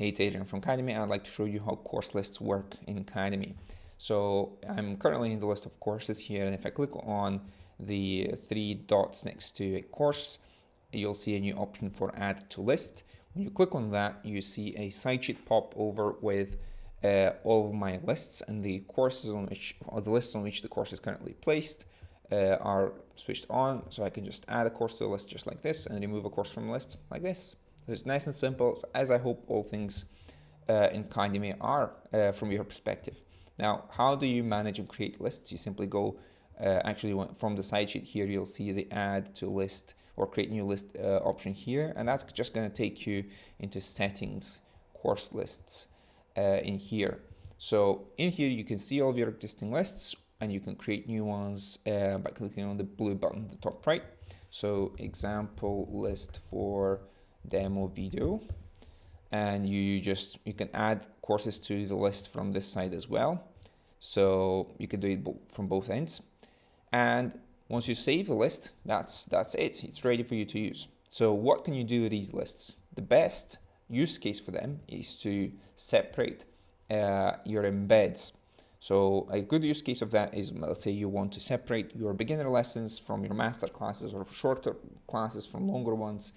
Hey, it's Adrian from Cademy. I'd like to show you how course lists work in Cademy. So I'm currently in the list of courses here, and if I click on the three dots next to a course, you'll see a new option for add to list. When you click on that, you see a side sheet pop over with all of my lists, and the courses on which, or the lists on which the course is currently placed are switched on. So I can just add a course to a list just like this and remove a course from a list like this. So it's nice and simple, as I hope all things in Cademy are from your perspective. Now, how do you manage and create lists? You simply go, from the side sheet here, you'll see the add to list or create new list option here, and that's just going to take you into settings, course lists in here. So in here, you can see all of your existing lists, and you can create new ones by clicking on the blue button at the top right. So example list for demo video, and you can add courses to the list from this side as well. So you can do it from both ends, and once you save the list, that's it. It's ready for you to use. So what can you do with these lists? The best use case for them is to separate your embeds. So a good use case of that is, let's say you want to separate your beginner lessons from your master classes, or shorter classes from longer ones.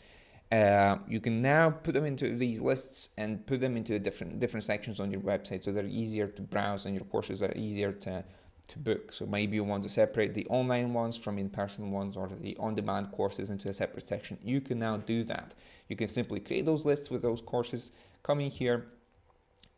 You can now put them into these lists and put them into different sections on your website, so they're easier to browse and your courses are easier to book. So maybe you want to separate the online ones from in-person ones, or the on-demand courses into a separate section. You can now do that. You can simply create those lists with those courses, come in here,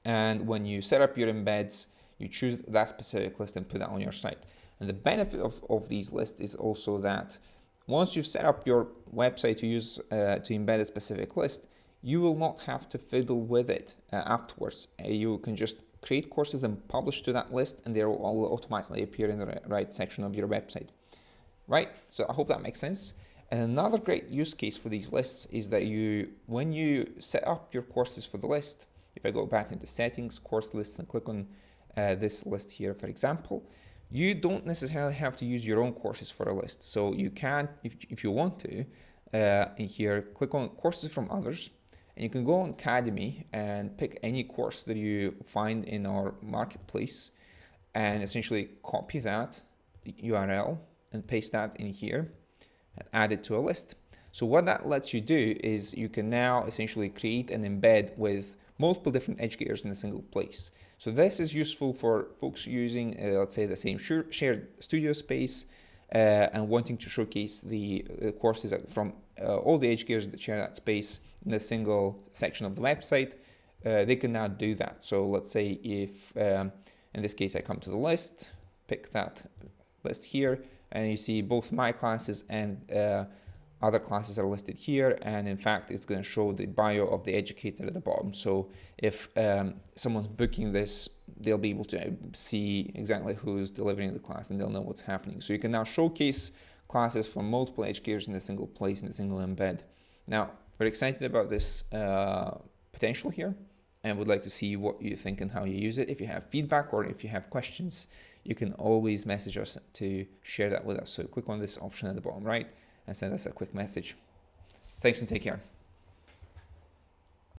and when you set up your embeds, you choose that specific list and put that on your site. And the benefit of these lists is also that once you've set up your website to use to embed a specific list, you will not have to fiddle with it afterwards. You can just create courses and publish to that list, and they will all automatically appear in the right section of your website. Right? So I hope that makes sense. And another great use case for these lists is that when you set up your courses for the list, if I go back into settings, course lists, and click on this list here, for example, you don't necessarily have to use your own courses for a list. So you can, if you want to, in here, click on courses from others, and you can go on Cademy and pick any course that you find in our marketplace, and essentially copy that URL and paste that in here and add it to a list. So what that lets you do is you can now essentially create an embed with multiple different educators in a single place. So this is useful for folks using, let's say, the same shared studio space and wanting to showcase the courses from all the educators that share that space in a single section of the website. They can now do that. So let's say if, in this case, I come to the list, pick that list here, and you see both my classes and other classes are listed here, and in fact it's going to show the bio of the educator at the bottom. So if someone's booking this, they'll be able to see exactly who's delivering the class, and they'll know what's happening. So you can now showcase classes from multiple educators in a single place, in a single embed. Now, we're excited about this potential here, and would like to see what you think and how you use it. If you have feedback or if you have questions, you can always message us to share that with us. So click on this option at the bottom right and send us a quick message. Thanks and take care.